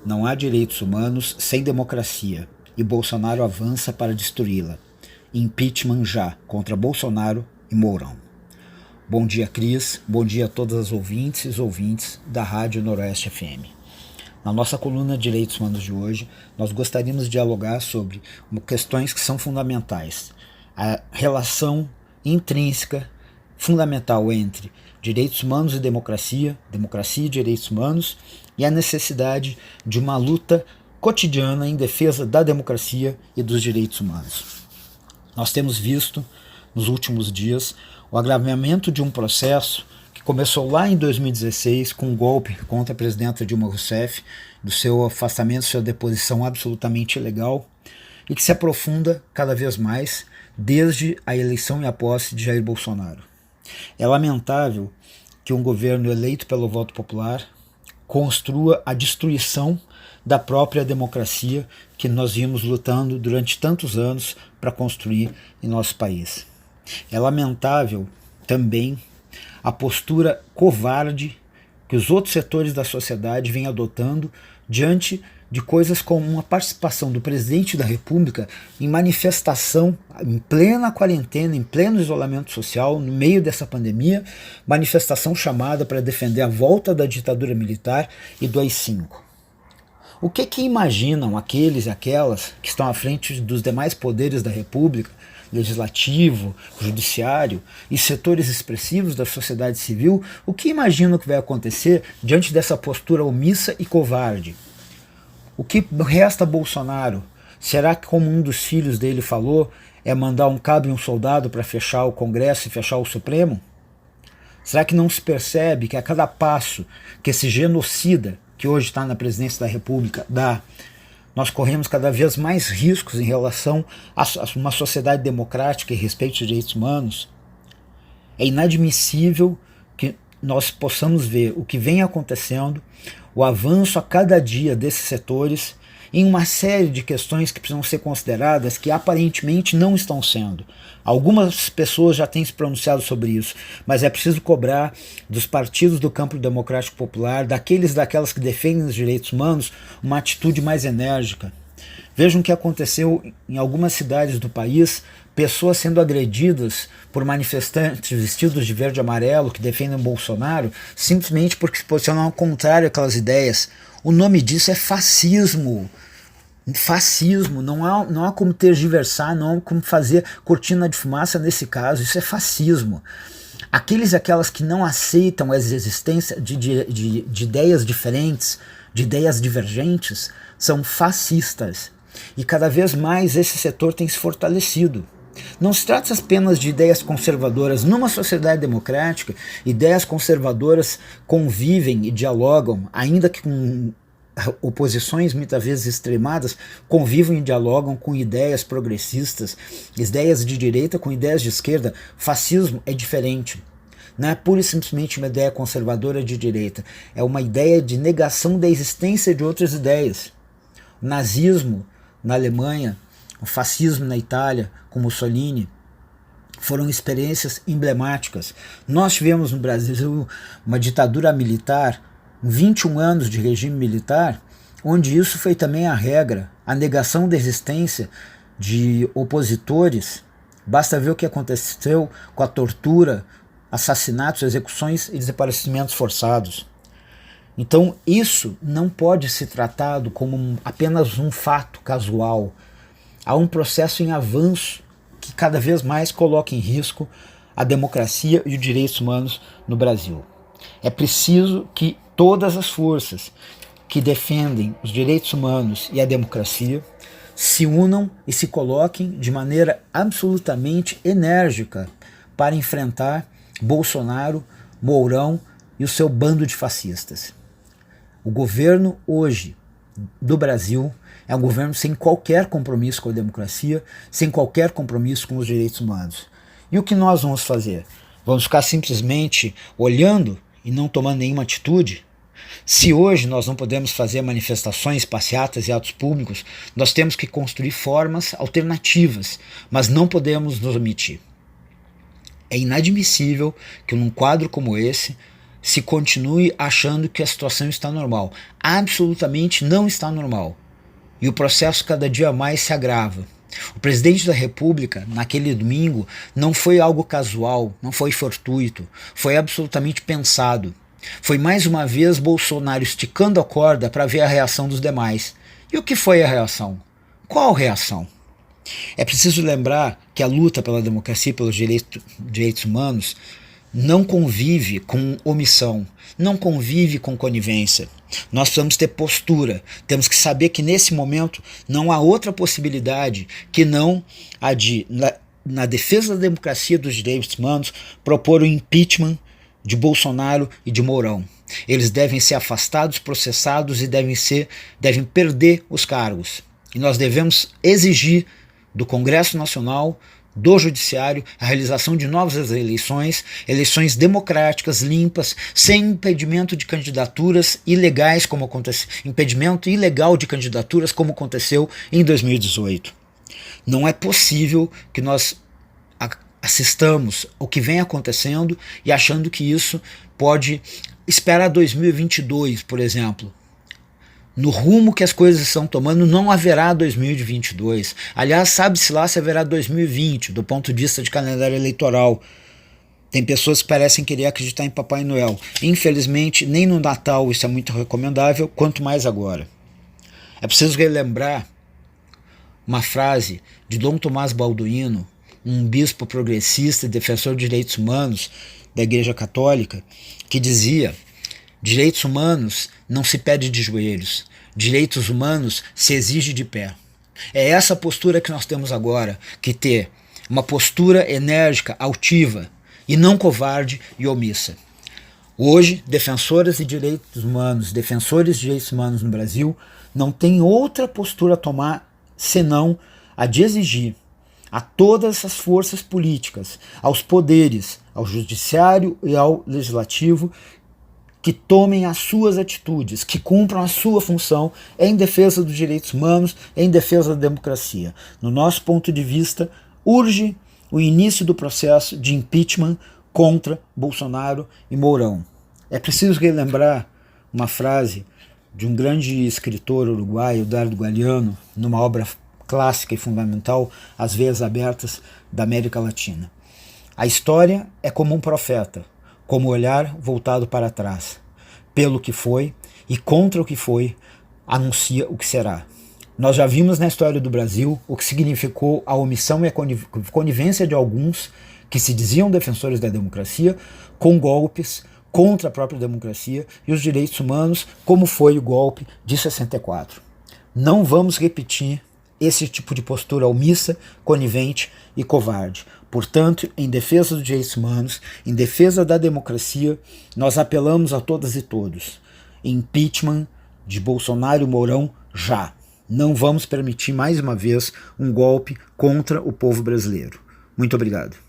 Não há direitos humanos sem democracia, e Bolsonaro avança para destruí-la. Impeachment já contra Bolsonaro e Mourão. Bom dia, Cris. Bom dia a todas as ouvintes e os ouvintes da Rádio Noroeste FM. Na nossa coluna Direitos Humanos de hoje, nós gostaríamos de dialogar sobre questões que são fundamentais. A relação intrínseca, fundamental entre direitos humanos e democracia, democracia e direitos humanos, e a necessidade de uma luta cotidiana em defesa da democracia e dos direitos humanos. Nós temos visto, nos últimos dias, o agravamento de um processo que começou lá em 2016 com um golpe contra a presidenta Dilma Rousseff, do seu afastamento, sua deposição absolutamente ilegal, e que se aprofunda cada vez mais desde a eleição e a posse de Jair Bolsonaro. É lamentável que um governo eleito pelo voto popular construa a destruição da própria democracia que nós vimos lutando durante tantos anos para construir em nosso país. É lamentável também a postura covarde que os outros setores da sociedade vêm adotando diante de coisas como uma participação do presidente da República em manifestação em plena quarentena, em pleno isolamento social, no meio dessa pandemia, manifestação chamada para defender a volta da ditadura militar e do AI-5. O que imaginam aqueles e aquelas que estão à frente dos demais poderes da República, legislativo, judiciário e setores expressivos da sociedade civil, o que imaginam que vai acontecer diante dessa postura omissa e covarde? O que resta a Bolsonaro? Será que, como um dos filhos dele falou, é mandar um cabo e um soldado para fechar o Congresso e fechar o Supremo? Será que não se percebe que a cada passo que esse genocida, que hoje está na presidência da República, dá, nós corremos cada vez mais riscos em relação a uma sociedade democrática e respeito aos direitos humanos? É inadmissível que nós possamos ver o que vem acontecendo, o avanço a cada dia desses setores em uma série de questões que precisam ser consideradas que aparentemente não estão sendo. Algumas pessoas já têm se pronunciado sobre isso, mas é preciso cobrar dos partidos do campo democrático popular, daquelas que defendem os direitos humanos, uma atitude mais enérgica. Vejam o que aconteceu em algumas cidades do país, pessoas sendo agredidas por manifestantes vestidos de verde e amarelo que defendem Bolsonaro, simplesmente porque se posicionam ao contrário àquelas ideias. O nome disso é fascismo. Fascismo, não há como tergiversar, não há como fazer cortina de fumaça nesse caso, isso é fascismo. Aqueles e aquelas que não aceitam a existência de ideias diferentes, de ideias divergentes, são fascistas. E cada vez mais esse setor tem se fortalecido. Não se trata apenas de ideias conservadoras. Numa sociedade democrática, ideias conservadoras convivem e dialogam, ainda que com oposições muitas vezes extremadas, convivem e dialogam com ideias progressistas, ideias de direita com ideias de esquerda. Fascismo é diferente. Não é pura e simplesmente uma ideia conservadora de direita. É uma ideia de negação da existência de outras ideias. O nazismo na Alemanha, o fascismo na Itália, com Mussolini, foram experiências emblemáticas. Nós tivemos no Brasil uma ditadura militar, 21 anos de regime militar, onde isso foi também a regra, a negação da existência de opositores. Basta ver o que aconteceu com a tortura, assassinatos, execuções e desaparecimentos forçados. Então isso não pode ser tratado como apenas um fato casual. Há um processo em avanço que cada vez mais coloca em risco a democracia e os direitos humanos no Brasil. É preciso que todas as forças que defendem os direitos humanos e a democracia se unam e se coloquem de maneira absolutamente enérgica para enfrentar Bolsonaro, Mourão e o seu bando de fascistas. O governo hoje do Brasil é um governo sem qualquer compromisso com a democracia, sem qualquer compromisso com os direitos humanos. E o que nós vamos fazer? Vamos ficar simplesmente olhando e não tomando nenhuma atitude? Se hoje nós não podemos fazer manifestações, passeatas e atos públicos, nós temos que construir formas alternativas, mas não podemos nos omitir. É inadmissível que num quadro como esse se continue achando que a situação está normal. Absolutamente não está normal. E o processo cada dia mais se agrava. O presidente da República, naquele domingo, não foi algo casual, não foi fortuito, foi absolutamente pensado. Foi mais uma vez Bolsonaro esticando a corda para ver a reação dos demais. E o que foi a reação? Qual reação? É preciso lembrar que a luta pela democracia e pelos direitos humanos não convive com omissão, não convive com conivência. Nós precisamos ter postura, temos que saber que nesse momento não há outra possibilidade que não a de, na defesa da democracia e dos direitos humanos, propor o impeachment de Bolsonaro e de Mourão. Eles devem ser afastados, processados e devem perder os cargos. E nós devemos exigir do Congresso Nacional, do Judiciário, a realização de novas eleições, eleições democráticas, limpas, sem impedimento de candidaturas ilegais, como aconteceu, impedimento ilegal de candidaturas, como aconteceu em 2018. Não é possível que nós assistamos ao que vem acontecendo e achando que isso pode esperar 2022, por exemplo. No rumo que as coisas estão tomando, não haverá 2022. Aliás, sabe-se lá se haverá 2020, do ponto de vista de calendário eleitoral. Tem pessoas que parecem querer acreditar em Papai Noel. Infelizmente, nem no Natal isso é muito recomendável, quanto mais agora. É preciso relembrar uma frase de Dom Tomás Balduino, um bispo progressista e defensor de direitos humanos da Igreja Católica, que dizia: direitos humanos não se pede de joelhos, direitos humanos se exige de pé. É essa postura que nós temos agora que ter, uma postura enérgica, altiva, e não covarde e omissa. Hoje, defensores de direitos humanos no Brasil não têm outra postura a tomar senão a de exigir a todas as forças políticas, aos poderes, ao judiciário e ao legislativo, que tomem as suas atitudes, que cumpram a sua função em defesa dos direitos humanos, em defesa da democracia. No nosso ponto de vista, urge o início do processo de impeachment contra Bolsonaro e Mourão. É preciso relembrar uma frase de um grande escritor uruguaio, Eduardo Galeano, numa obra clássica e fundamental, As Veias Abertas da América Latina. A história é como um profeta, como olhar voltado para trás. Pelo que foi e contra o que foi, anuncia o que será. Nós já vimos na história do Brasil o que significou a omissão e a conivência de alguns que se diziam defensores da democracia com golpes contra a própria democracia e os direitos humanos, como foi o golpe de 64. Não vamos repetir esse tipo de postura omissa, conivente e covarde. Portanto, em defesa dos direitos humanos, em defesa da democracia, nós apelamos a todas e todos. Impeachment de Bolsonaro e Mourão já. Não vamos permitir mais uma vez um golpe contra o povo brasileiro. Muito obrigado.